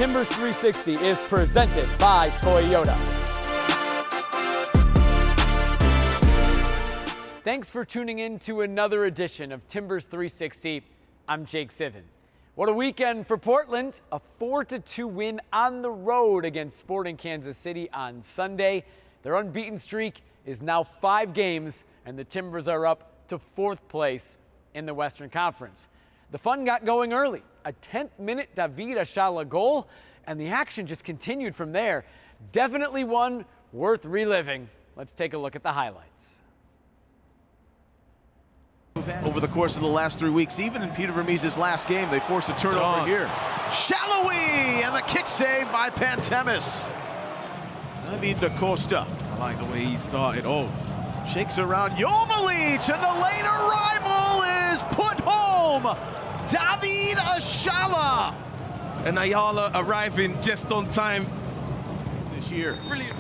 Timbers 360 is presented by Toyota. Thanks for tuning in to another edition of Timbers 360. I'm Jake Zivin. What a weekend for Portland. A 4-2 win on the road against Sporting Kansas City on Sunday. Their unbeaten streak is now 5 games, and the Timbers are up to 4th place in the Western Conference. The fun got going early. A 10th minute David Ayala goal, and the action just continued from there. Definitely one worth reliving. Let's take a look at the highlights. Over the course of the last 3 weeks, even in Peter Vermees' last game, they forced a turnover here. Shallowy, and the kick save by Pantemis. David Da Costa. I like the way he started. Oh, shakes around Jovalic, and the late arrival is put home. David Ayala. And Ayala arriving just on time This year. Brilliant.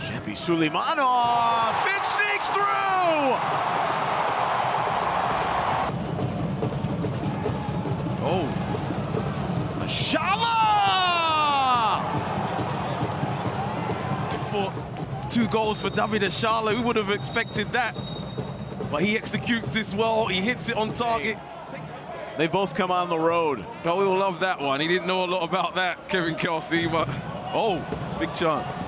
Shepi Suleimanov, it sneaks through! Oh. Ayala! For 2 goals for David Ayala, we would have expected that. But he executes this well, he hits it on target. They both come on the road. Oh, we will love that one. He didn't know a lot about that, Kevin Kelsy, but oh, big chance.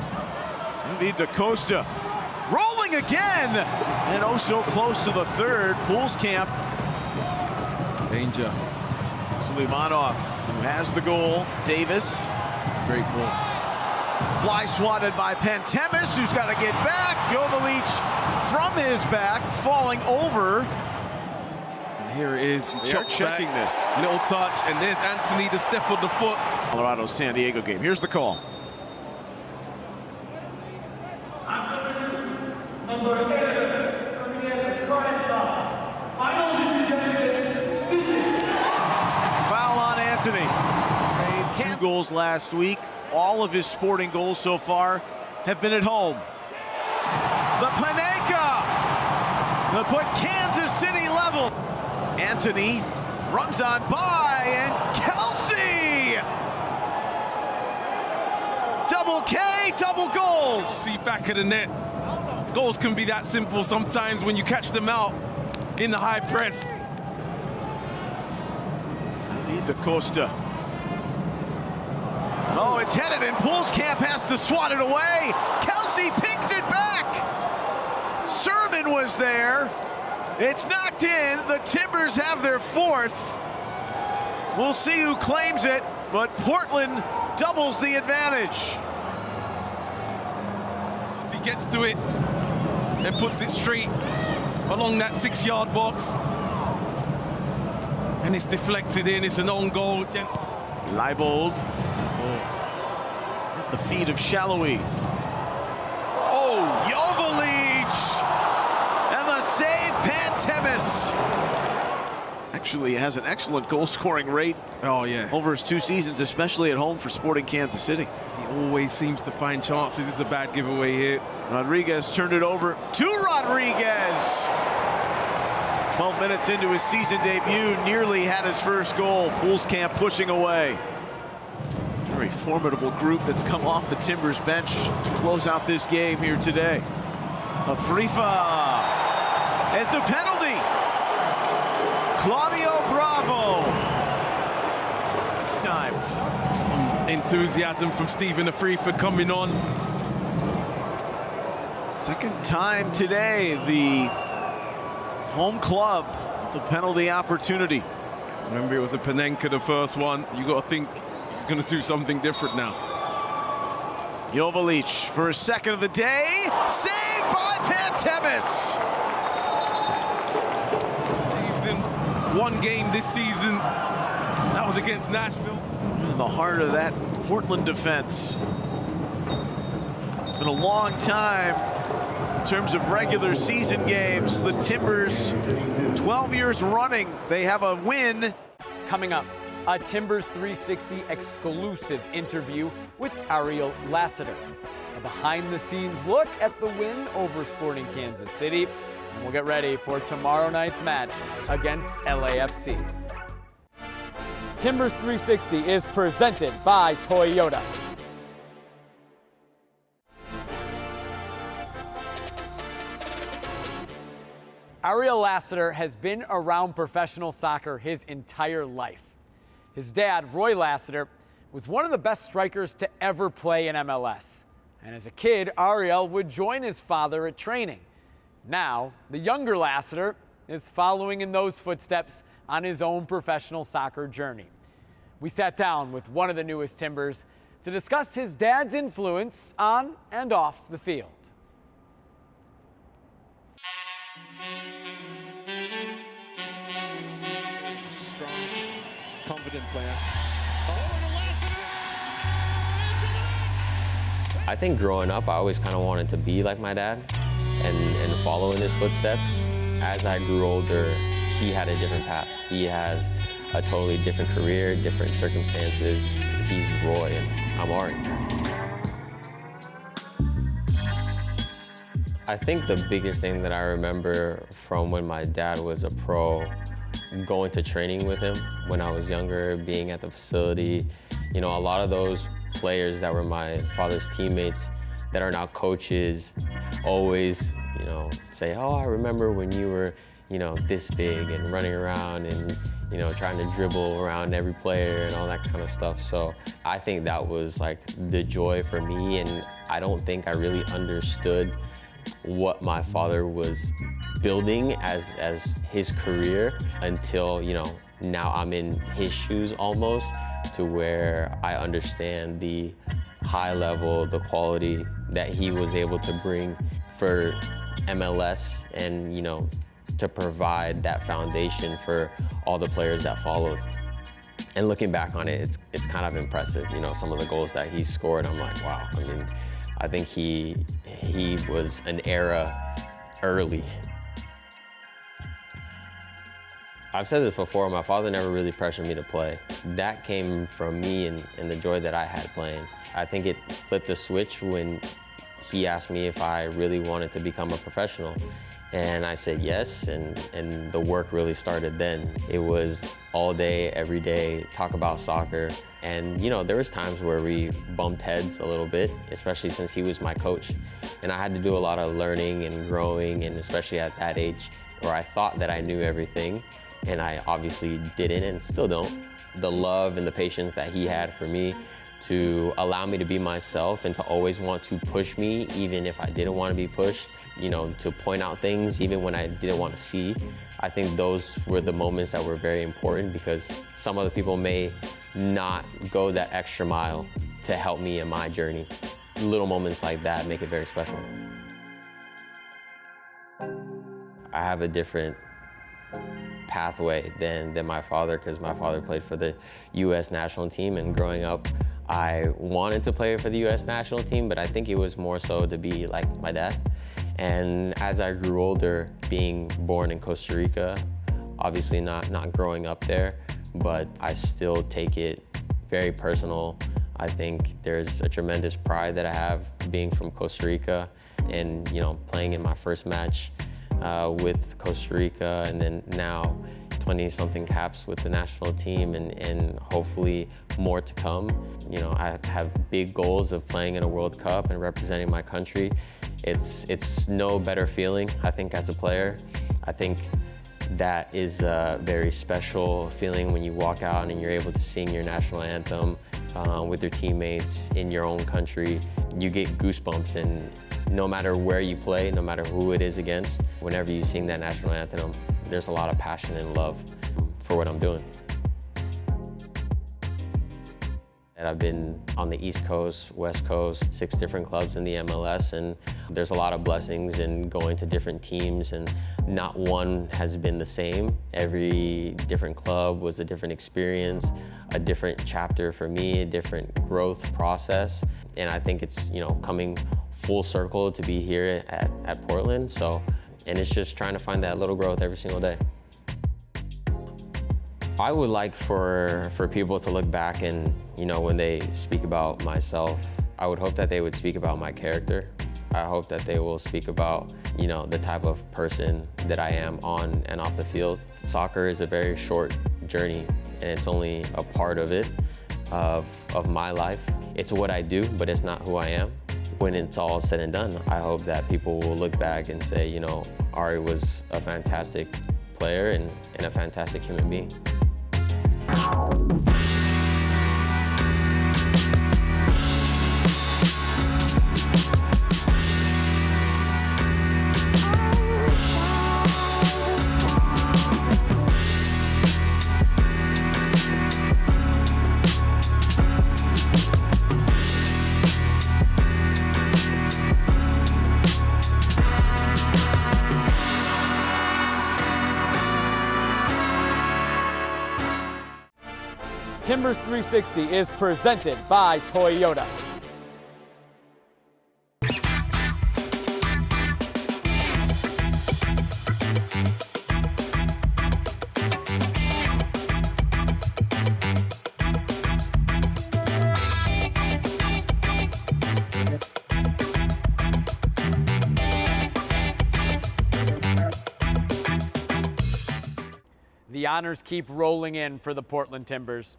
David Da Costa rolling again, and oh so close to the third. Pools camp. Danger. Suleimanov, who has the goal. Davis. Great ball. Fly swatted by Pantemis, who's got to get back. Jovalic from his back, falling over. And here it is. He They're checking back. this. Little touch, and there's Anthony, the step on the foot. Colorado-San Diego game. Here's the call. Foul on Anthony. 2 goals last week. All of his Sporting goals so far have been at home. The Panenka that put Kansas City level. Anthony runs on by, and Kelsy! Double K, double goals! See back of the net. Goals can be that simple sometimes when you catch them out in the high press. David Da Costa. Oh, it's headed, and Pools Camp has to swat it away. Kelsy pings it back. Sermon was there. It's knocked in. The Timbers have their 4th. We'll see who claims it, but Portland doubles the advantage. If he gets to it and puts it straight along that 6-yard box, and it's deflected in, it's an own goal. Leibold. At the feet of Shallowy. Oh, Jovalic! And the save, Pantemis. Actually has an excellent goal-scoring rate. Oh, yeah. Over his 2 seasons, especially at home for Sporting Kansas City. He always seems to find chances. It's a bad giveaway here. Rodriguez turned it over to Rodriguez. 12 minutes into his season debut, nearly had his first goal. Pools Camp pushing away. Very formidable group that's come off the Timbers bench to close out this game here today. Afrifa. It's a penalty. Claudio Bravo. This time. Some enthusiasm from Stephen Afrifa coming on. Second time today, the home club with the penalty opportunity. Remember, it was a Panenka, the first one. You got to think he's going to do something different now. Jovalic for his 2nd of the day. Saved by Pantemis. He was in 1 game this season. That was against Nashville. In the heart of that Portland defense. Been a long time in terms of regular season games. The Timbers, 12 years running, they have a win. Coming up, a Timbers 360 exclusive interview with Ari Lassiter. A behind-the-scenes look at the win over Sporting Kansas City. And we'll get ready for tomorrow night's match against LAFC. Timbers 360 is presented by Toyota. Ari Lassiter has been around professional soccer his entire life. His dad, Roy Lassiter, was one of the best strikers to ever play in MLS. And as a kid, Ariel would join his father at training. Now, the younger Lassiter is following in those footsteps on his own professional soccer journey. We sat down with one of the newest Timbers to discuss his dad's influence on and off the field. Strong, confident player. Over to Lassiter! Into the net! I think growing up, I always kind of wanted to be like my dad and follow in his footsteps. As I grew older, he had a different path. He has a totally different career, different circumstances. He's Roy and I'm Ari. I think the biggest thing that I remember from when my dad was a pro, going to training with him when I was younger, being at the facility, you know, a lot of those players that were my father's teammates that are now coaches always, you know, say, oh, I remember when you were, you know, this big and running around and, you know, trying to dribble around every player and all that kind of stuff. So I think that was like the joy for me, and I don't think I really understood what my father was building as his career until, you know, now I'm in his shoes almost, to where I understand the high level, the quality that he was able to bring for MLS and, you know, to provide that foundation for all the players that followed. And looking back on it, it's kind of impressive, you know, some of the goals that he scored. I'm like, wow. I mean, I think he was an era early. I've said this before, my father never really pressured me to play. That came from me and the joy that I had playing. I think it flipped a switch when he asked me if I really wanted to become a professional. And I said yes, and the work really started then. It was all day, every day, talk about soccer. And you know, there was times where we bumped heads a little bit, especially since he was my coach. And I had to do a lot of learning and growing, and especially at that age where I thought that I knew everything, and I obviously didn't and still don't. The love and the patience that he had for me to allow me to be myself and to always want to push me even if I didn't want to be pushed, you know, to point out things even when I didn't want to see. I think those were the moments that were very important, because some other people may not go that extra mile to help me in my journey. Little moments like that make it very special. I have a different pathway than my father, because my father played for the U.S. national team, and growing up, I wanted to play for the U.S. national team, but I think it was more so to be like my dad. And as I grew older, being born in Costa Rica, obviously not growing up there, but I still take it very personal. I think there's a tremendous pride that I have being from Costa Rica, and you know, playing in my first match with Costa Rica, and then now 20-something caps with the national team, and hopefully more to come. You know, I have big goals of playing in a World Cup and representing my country. It's no better feeling, I think, as a player. I think that is a very special feeling when you walk out and you're able to sing your national anthem with your teammates in your own country. You get goosebumps, and no matter where you play, no matter who it is against, whenever you sing that national anthem, there's a lot of passion and love for what I'm doing. And I've been on the East Coast, West Coast, 6 different clubs in the MLS, and there's a lot of blessings in going to different teams, and not one has been the same. Every different club was a different experience, a different chapter for me, a different growth process. And I think it's, you know, coming full circle to be here at Portland. So, and it's just trying to find that little growth every single day. I would like for people to look back and, you know, when they speak about myself, I would hope that they would speak about my character. I hope that they will speak about, you know, the type of person that I am on and off the field. Soccer is a very short journey. and it's only a part of it, of my life. It's what I do, but it's not who I am. When it's all said and done, I hope that people will look back and say, you know, Ari was a fantastic player and a fantastic human being. Timbers 360 is presented by Toyota. The honors keep rolling in for the Portland Timbers.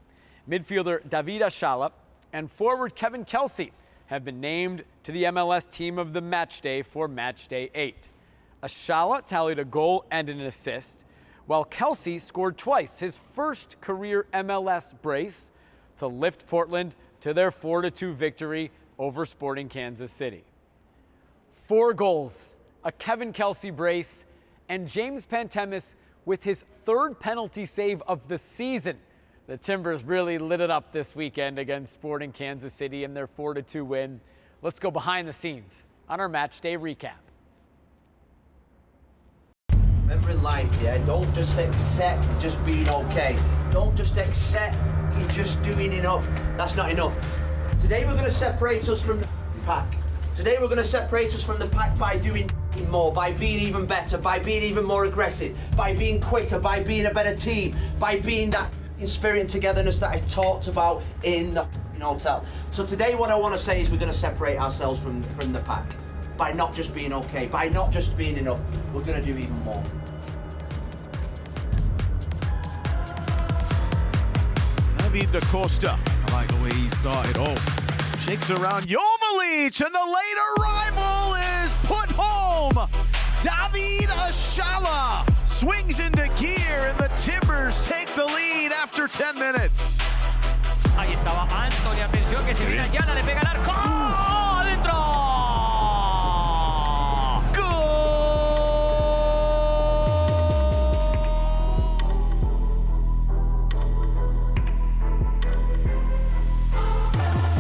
Midfielder David Ayala and forward Kevin Kelsy have been named to the MLS Team of the Matchday for Matchday 8. Ayala tallied a goal and an assist, while Kelsy scored twice, his first career MLS brace, to lift Portland to their 4-2 victory over Sporting Kansas City. 4 goals, a Kevin Kelsy brace, and James Pantemis with his 3rd penalty save of the season. The Timbers really lit it up this weekend against Sporting Kansas City in their 4-2 win. Let's go behind the scenes on our match day recap. Remember in life, yeah, don't just accept just being okay. Don't just accept you're just doing enough. That's not enough. Today we're going to separate us from the pack. Today we're going to separate us from the pack by doing more, by being even better, by being even more aggressive, by being quicker, by being a better team, by being that spirit and togetherness that I talked about in the hotel. So today what I want to say is we're going to separate ourselves from the pack by not just being okay, by not just being enough. We're going to do even more. David Da Costa I like the way he started off. shakes around Jovalic, and the late arrival is put home. David Ayala swings into gear, and the Timbers take the lead after 10 minutes. Ahí estaba Anthony, atención que se viene Ayala, le pega al arco. ¡Oh! ¡Adentro! ¡Gol!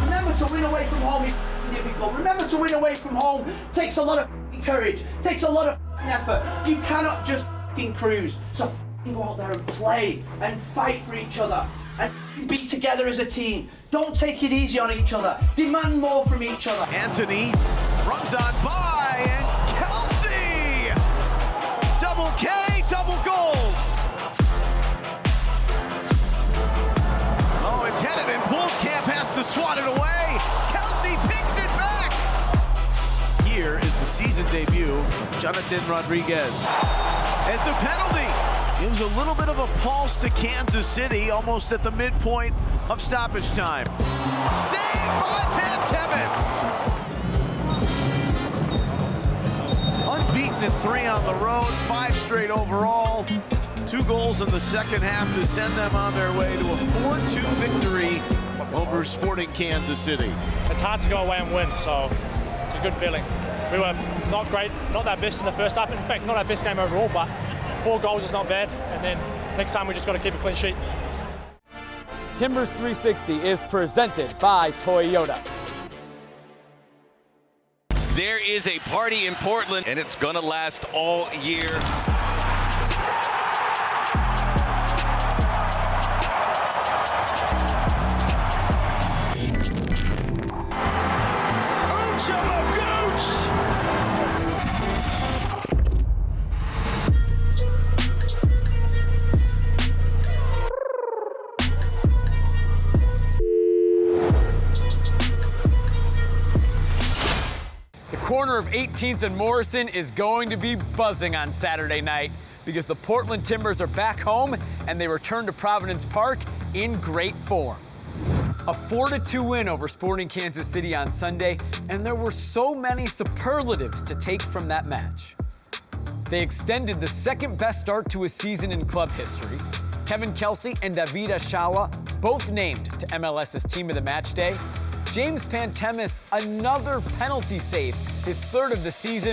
Remember to win away from home is difficult. Remember to win away from home takes a lot of courage, takes a lot of effort. You cannot just cruise. So go out there and play and fight for each other and be together as a team. Don't take it easy on each other. Demand more from each other. Anthony runs on by, and Kelsy! Double K, double goals! Oh, it's headed, and Camp has to swat it away. Kelsy picks it back! Here is the season debut of Jonathan Rodriguez. It's a penalty. Gives a little bit of a pulse to Kansas City, almost at the midpoint of stoppage time. Saved by Pantemis. Unbeaten in 3 on the road, 5 straight overall. 2 goals in the second half to send them on their way to a 4-2 victory over Sporting Kansas City. It's hard to go away and win, so it's a good feeling. We were not great, not that best in the first half. In fact, not our best game overall, but 4 goals is not bad. And then next time we just got to keep a clean sheet. Timbers 360 is presented by Toyota. There is a party in Portland, and it's gonna last all year. Corner of 18th and Morrison is going to be buzzing on Saturday night because the Portland Timbers are back home and they return to Providence Park in great form. A 4-2 win over Sporting Kansas City on Sunday, and there were so many superlatives to take from that match. They extended the second-best start to a season in club history. Kevin Kelsy and David Ayala both named to MLS's Team of the Match Day. James Pantemis, another penalty save, his third of the season,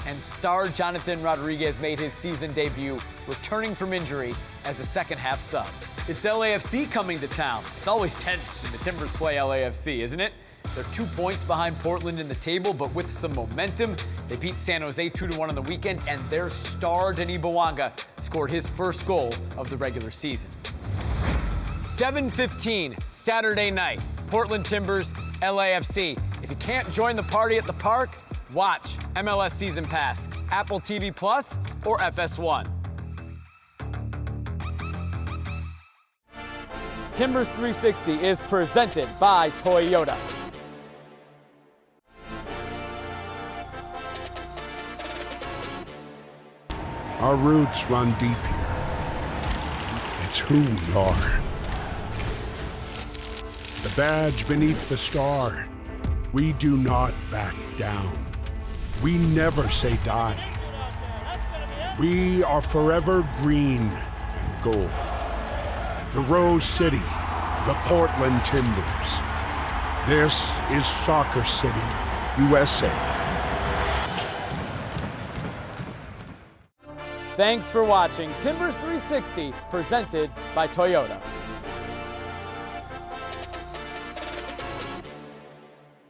and star Jonathan Rodriguez made his season debut, returning from injury as a second-half sub. It's LAFC coming to town. It's always tense when the Timbers play LAFC, isn't it? They're 2 points behind Portland in the table, but with some momentum. They beat San Jose 2-1 on the weekend, and their star, Denis Bouanga, scored his first goal of the regular season. 7:15 Saturday night, Portland Timbers, LAFC. If you can't join the party at the park, watch MLS Season Pass, Apple TV Plus, or FS1. Timbers 360 is presented by Toyota. Our roots run deep here. It's who we are. The badge beneath the star. We do not back down. We never say die. We are forever green and gold. The Rose City, the Portland Timbers. This is Soccer City, USA. Thanks for watching Timbers 360, presented by Toyota.